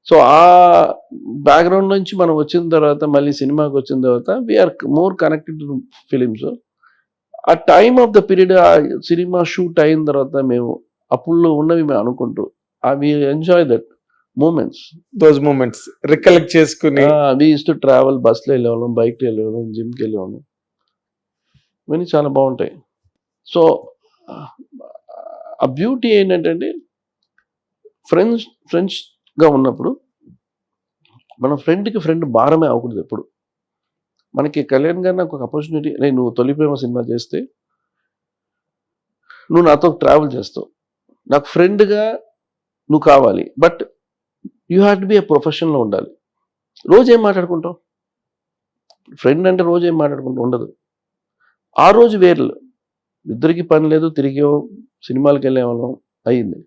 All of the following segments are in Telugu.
సో ఆ బ్యాక్గ్రౌండ్ నుంచి మనం వచ్చిన తర్వాత మళ్ళీ సినిమాకి వచ్చిన తర్వాత we are more connected to films. ఆ టైమ్ ఆఫ్ ద పీరియడ్ ఆ సినిమా షూట్ అయిన తర్వాత మేము అప్పుడు ఉన్నవి మేము అనుకుంటూ we enjoy that moments. Those moments recollect చేసుకుని వి యూస్ టు ట్రావెల్, బస్లో వెళ్ళేవాళ్ళం, బైక్లో వెళ్ళేవాళ్ళం, జిమ్కి వెళ్ళేవాళ్ళం, ఇవన్నీ చాలా బాగుంటాయి. సో ఆ బ్యూటీ ఏంటంటే ఫ్రెండ్స్గా ఉన్నప్పుడు మన ఫ్రెండ్కి ఫ్రెండ్ భారమే అవ్వకూడదు ఎప్పుడు. మనకి కళ్యాణ్ గారు నాకు ఒక ఆపర్చునిటీ, నువ్వు తొలి ప్రేమ సినిమా చేస్తే నువ్వు నాతో ట్రావెల్ చేస్తావు, నాకు ఫ్రెండ్గా నువ్వు కావాలి, but you have to be a ప్రొఫెషన్లో ఉండాలి. రోజు ఏం మాట్లాడుకుంటావు? ఫ్రెండ్ అంటే రోజు ఏం మాట్లాడుకుంటూ ఉండదు. ఆ రోజు వేర్లు, ఇద్దరికి పని లేదు, తిరిగే సినిమాలకు వెళ్ళేవాళ్ళం అయ్యింది.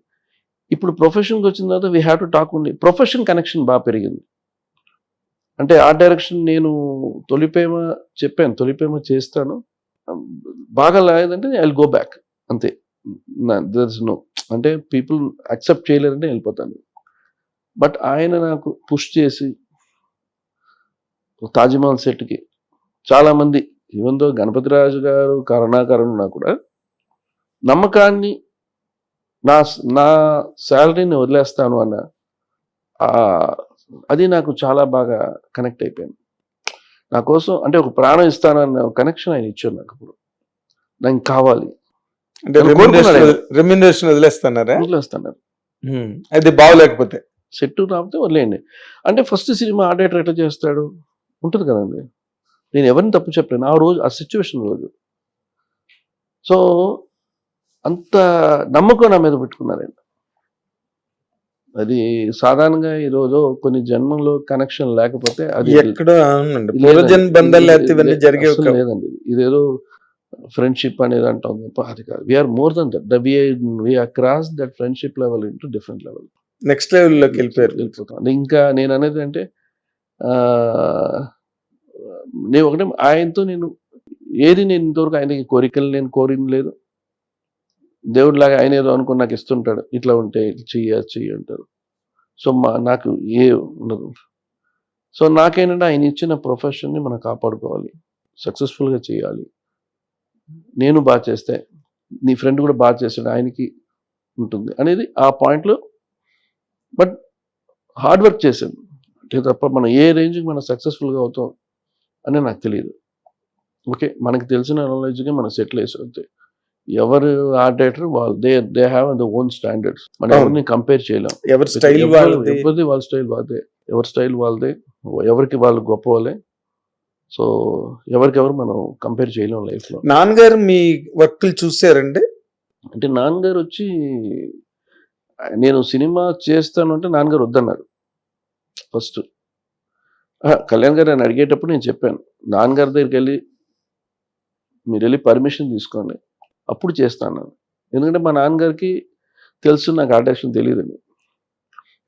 ఇప్పుడు ప్రొఫెషన్కి వచ్చిన తర్వాత వీ హ్యావ్ టు టాక్ ఉంది. ప్రొఫెషన్ కనెక్షన్ బాగా పెరిగింది. అంటే ఆ డైరెక్షన్ నేను తొలిప్రేమ చెప్పాను, తొలిప్రేమ చేస్తాను, బాగా లేదంటే ఐ విల్ గో బ్యాక్ అంతే. దర్ ఇస్ నో, అంటే పీపుల్ యాక్సెప్ట్ చేయలేరంటే వెళ్ళిపోతాను. బట్ ఆయన నాకు పుష్ చేసి తాజ్మహల్ సెట్కి చాలామంది, ఈవెన్ దో గణపతి రాజు గారు, కరుణాకరన్ ఉన్నా కూడా నమ్మకాన్ని, నా శాలరీని వదిలేస్తాను అన్న అది నాకు చాలా బాగా కనెక్ట్ అయిపోయింది. నా కోసం అంటే ఒక ప్రాణం ఇస్తానన్న కనెక్షన్ ఆయన ఇచ్చారు నాకు. ఇప్పుడు నాకు కావాలి అంటే రెమ్యునరేషన్ వదిలేస్తున్నారు. అది బాగోలేకపోతే సెట్ రాకపోతే వదిలేయండి అంటే. ఫస్ట్ సినిమా ఆడేటర్ ఎట్లా చేస్తాడు ఉంటుంది కదండి. నేను ఎవరిని తప్పు చెప్పలేను ఆ రోజు, ఆ సిచ్యువేషన్ రోజు. సో అంత నమ్మకం నా మీద పెట్టుకున్నారండి. అది సాధారణంగా ఈరోజు కొన్ని జన్మలో కనెక్షన్ లేకపోతే అది ఎక్కడో లేదండి. ఇదేదో ఫ్రెండ్షిప్ అనేది అంటాం తప్ప అది కాదు. We're more than that. We're cross that friendship level into different level, next లెవెల్లోకి వెళ్ళిపోతాం. ఇంకా నేను అనేది అంటే నేను ఒకటే ఆయనతో నేను ఇంతవరకు ఆయనకి కోరికలు నేను కోరింది లేదు. దేవుడిలాగా ఆయన ఏదో అనుకుని నాకు ఇస్తుంటాడు, ఇట్లా ఉంటే చెయ్యి అంటారు. సో నాకు ఏ ఉండదు. సో నాకేంటంటే ఆయన ఇచ్చిన ప్రొఫెషన్ని మనం కాపాడుకోవాలి, సక్సెస్ఫుల్గా చేయాలి. నేను బాగా చేస్తే నీ ఫ్రెండ్ కూడా బాగా చేస్తాడు, ఆయనకి ఉంటుంది అనేది ఆ పాయింట్లో. బట్ హార్డ్ వర్క్ చేశాను అంటే తప్ప మనం ఏ రేంజ్కి మనం సక్సెస్ఫుల్గా అవుతాం అని నాకు తెలియదు. ఓకే, మనకి తెలిసిన నాలెడ్జ్గా మనం సెటిల్ వేసి అంతే. ఎవరు ఆర్డేటర్ వాళ్ళు, they have the own standards. మనం ఎవరిని కంపేర్ చేయలేం. ఎవరి స్టైల్ వాళ్ళ స్టైల్ వాళ్ళదే, ఎవరి స్టైల్ వాళ్ళదే, ఎవరికి వాళ్ళు గొప్ప వాళ్ళే. సో ఎవరికెవరు మనం కంపేర్ చేయలేం లైఫ్లో. నాన్నగారు మీ వర్క్లు చూసారండి? అంటే నాన్నగారు వచ్చి నేను సినిమా చేస్తాను అంటే నాన్నగారు వద్దన్నారు ఫస్ట్. కళ్యాణ్ గారు ఆయన అడిగేటప్పుడు నేను చెప్పాను, నాన్నగారి దగ్గరికి వెళ్ళి మీరు వెళ్ళి పర్మిషన్ తీసుకోండి, అప్పుడు చేస్తాను. ఎందుకంటే మా నాన్నగారికి తెలుసు నాకు ఆ డైరెక్షన్ తెలియదని.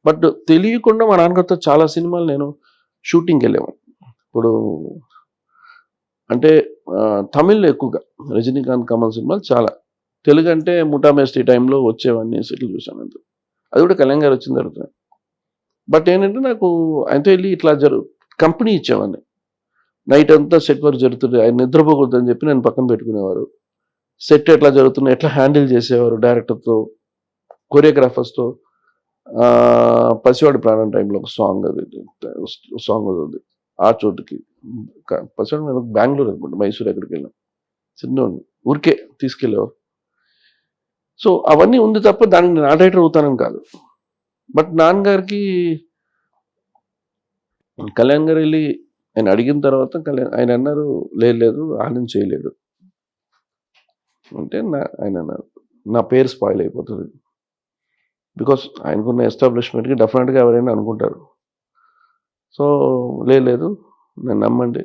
బట్ తెలియకుండా మా నాన్నగారితో చాలా సినిమాలు నేను షూటింగ్కి వెళ్ళాము. ఇప్పుడు అంటే తమిళ్లో ఎక్కువగా రజనీకాంత్, కమల్ సినిమాలు చాలా. తెలుగు అంటే ముఠామేస్త్రీ టైంలో వచ్చేవన్నీ సెటిల్ చూశాను అంత. అది కూడా కళ్యాణ్ గారు వచ్చిన తర్వాత. బట్ ఏంటంటే నాకు ఆయనతో వెళ్ళి ఇట్లా కంపెనీ ఇచ్చేవాడిని. నైట్ అంతా సెట్ వర్క్ జరుగుతుంది, ఆయన నిద్రపోకూడదని చెప్పి నేను పక్కన పెట్టుకునేవారు. సెట్ ఎట్లా జరుగుతున్నా ఎట్లా హ్యాండిల్ చేసేవారు డైరెక్టర్తో, కొరియోగ్రాఫర్స్తో. పసివాడి ప్రాణం టైంలో ఒక సాంగ్ అది ఆ చోటుకి పసివాడి మీద బెంగళూరు అనుకుంటా, మైసూర్ ఎక్కడికి వెళ్ళాం, చిన్న ఊరికే తీసుకెళ్ళేవారు. సో అవన్నీ ఉంది తప్ప దానికి నేను ఆర్డైటర్ అవుతానని కాదు. బట్ నాన్నగారికి కళ్యాణ్ గారు వెళ్ళి ఆయన అడిగిన తర్వాత ఆయన అన్నారు లేదు ఆనంద్ చేయలేడు అంటే. ఆయన అన్నారు నా పేరు స్పాయిల్ అయిపోతుంది, బికాస్ ఆయనకున్న ఎస్టాబ్లిష్మెంట్కి డెఫినెట్గా ఎవరైనా అనుకుంటారు. సో లేదు నేను నమ్మండి,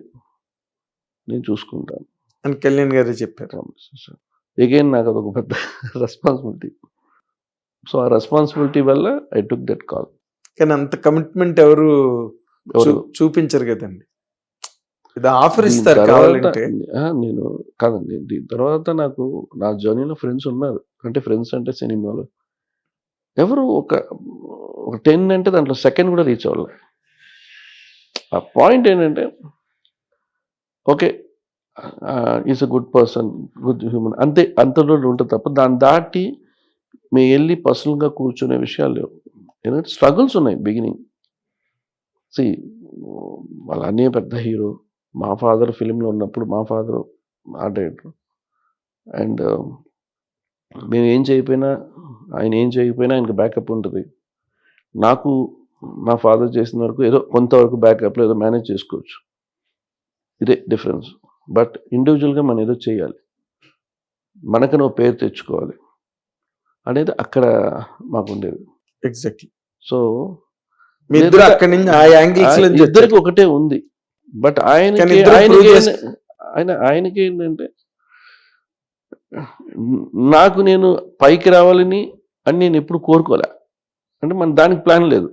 నేను చూసుకుంటాను అని కళ్యాణ్ గారు చెప్పారు. అగైన్ నాకు అదొక పెద్ద రెస్పాన్సిబిలిటీ. సో ఆ రెస్పాన్సిబిలిటీ వల్ల ఐ టుక్ దట్ కాల్. కానీ అంత కమిట్మెంట్ ఎవరు చూపించరు కదండి. ఇది ఆఫర్ ఇస్తారు కావాలంటే. నేను కాదండి, దీని తర్వాత నాకు నా జర్నీలో ఫ్రెండ్స్ ఉన్నారు. అంటే ఫ్రెండ్స్ అంటే సినిమాలో ఎవరు ఒక 10 అంటే దాంట్లో సెకండ్ కూడా రీచ్ అవ్వాలి. ఆ పాయింట్ ఏంటంటే okay is a good person, good human, అంతే అంతలో ఉంటుంది తప్ప దాన్ని దాటి మేము వెళ్ళి పర్సనల్గా కూర్చునే విషయాలు లేవు. ఎందుకంటే స్ట్రగుల్స్ ఉన్నాయి బిగినింగ్. సి వాళ్ళ అన్నయ్య పెద్ద హీరో, మా ఫాదర్ ఫిలింలో ఉన్నప్పుడు మా ఫాదర్ ఆర్ట్ డైరెక్టర్, అండ్ మేము ఏం చేయకపోయినా ఆయన ఏం చేయకపోయినా ఆయనకి బ్యాకప్ ఉంటుంది. నాకు మా ఫాదర్ చేసిన వరకు ఏదో కొంతవరకు బ్యాకప్లో ఏదో మేనేజ్ చేసుకోవచ్చు, ఇదే డిఫరెన్స్. బట్ ఇండివిజువల్గా మనం ఏదో చేయాలి, మనకు నువ్వు పేరు తెచ్చుకోవాలి అనేది అక్కడ మాకు ఉండేది. ఎగ్జాక్ట్లీ. సో మీ ఇద్దరు అక్కడి నుంచి ఆ యాంగిల్స్ నుంచి ఇద్దరికి ఒకటే ఉంది. బట్ కానీ ఆయనకి ఇద్దరు ఆయనకి prove ఆయనకి ఏంటంటే నాకు నేను పైకి రావాలని అని నేను ఎప్పుడు కోరుకోలే. అంటే మన దానికి ప్లాన్ లేదు,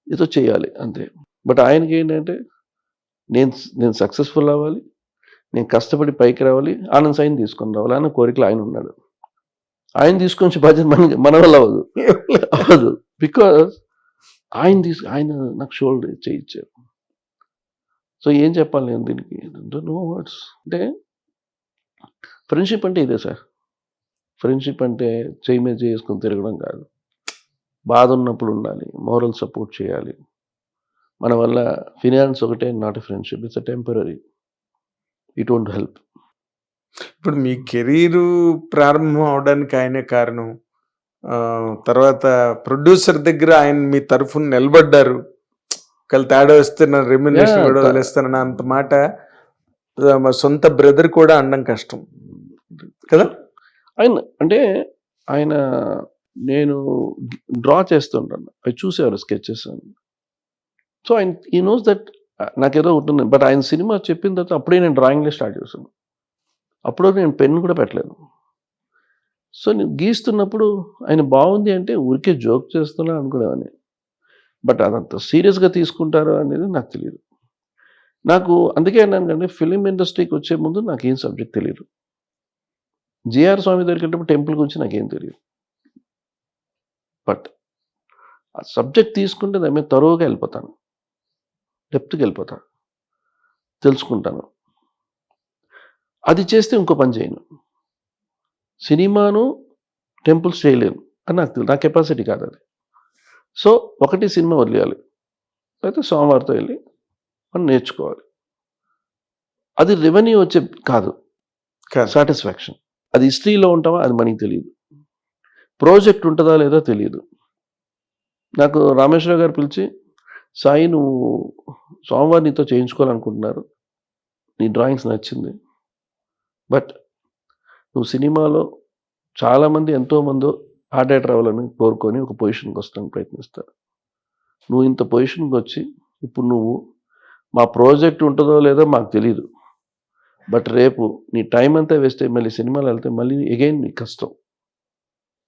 ఏదో చేయాలి అంతే. బట్ ఆయనకి ఏంటంటే నేను సక్సెస్ఫుల్ అవ్వాలి, నేను కష్టపడి పైకి రావాలి, ఆనంద్ సాయిని తీసుకొని రావాలి అన్న కోరికలు ఆయన ఉన్నాడు. ఆయన తీసుకొని బాధ్యత మన వల్ల అవ్వదు. బికాజ్ ఆయన నాకు షోల్డర్ చేయించారు. సో ఏం చెప్పాలి నేను దీనికి, నో వర్డ్స్. అంటే ఫ్రెండ్షిప్ అంటే ఇదే సార్. ఫ్రెండ్షిప్ అంటే చేయి మీద చేసుకొని తిరగడం కాదు. బాధ ఉన్నప్పుడు ఉండాలి, మోరల్ సపోర్ట్ చేయాలి. మన వల్ల ఫినాన్స్ ఒకటే not a friendship, it's a temporary, it won't help. ఇప్పుడు మీ కెరీర్ ప్రారంభం అవడానికి ఆయనే కారణం. తర్వాత ప్రొడ్యూసర్ దగ్గర ఆయన మీ తరఫున నిలబడ్డారు. ఒకవేళ తేడా వస్తే నా రెమ్యునరేషన్ కూడా వదిలేస్తానన్న అంత మాట మా సొంత బ్రదర్ కూడా అనడం కష్టం కదా. ఆయన నేను డ్రా చేస్తుంటాను, అవి చూసేవారు స్కెచెస్. సో ఆయన ఈ నోస్ దట్ నాకేదో ఉంటుంది. బట్ ఆయన సినిమా చెప్పిన తర్వాత అప్పుడే నేను డ్రాయింగ్లే స్టార్ట్ చేశాను. అప్పుడు నేను పెన్ కూడా పెట్టలేదు. సో నేను గీస్తున్నప్పుడు ఆయన బాగుంది అంటే ఊరికే జోక్ చేస్తున్నా అనుకునేవాడిని. బట్ అదంత సీరియస్గా తీసుకుంటారు అనేది నాకు తెలియదు. నాకు అందుకే అన్నాను కంటే ఫిలిం ఇండస్ట్రీకి వచ్చే ముందు నాకేం సబ్జెక్ట్ తెలియదు. జిఆర్ స్వామి దగ్గరికి టెంపుల్ గురించి నాకేం తెలియదు. బట్ ఆ సబ్జెక్ట్ తీసుకుంటే దాని మీద తరువుగా వెళ్ళిపోతాను, డెప్త్కి వెళ్ళిపోతాను, తెలుసుకుంటాను. అది చేస్తే ఇంకో పని చేయను. సినిమాను టెంపుల్స్ చేయలేను అని నాకు తెలియదు, నా కెపాసిటీ కాదు అది. సో ఒకటి సినిమా వదిలేయాలి, అయితే సోమవారితో వెళ్ళి మనం నేర్చుకోవాలి. అది రెవెన్యూ వచ్చే కాదు, సాటిస్ఫాక్షన్. అది హిస్టరీలో ఉంటావా అది మనకి తెలియదు, ప్రాజెక్ట్ ఉంటుందా లేదా తెలియదు. నాకు రామేశ్వరరావు గారు పిలిచి, సాయి నువ్వు సోమవారం నీతో చేయించుకోవాలనుకుంటున్నారు, నీ డ్రాయింగ్స్ నచ్చింది, బట్ నువ్వు సినిమాలో చాలామంది ఎంతోమంది ఆర్ట్ డైరెక్టర్ అవ్వాలని కోరుకొని ఒక పొజిషన్కి వస్తానికి ప్రయత్నిస్తారు. నువ్వు ఇంత పొజిషన్కి వచ్చి ఇప్పుడు నువ్వు మా ప్రాజెక్ట్ ఉంటుందో లేదో మాకు తెలియదు, బట్ రేపు నీ టైం అంతా వేస్ట్ అయ్యి మళ్ళీ సినిమాలు వెళ్తే మళ్ళీ అగైన్ నీ కష్టం.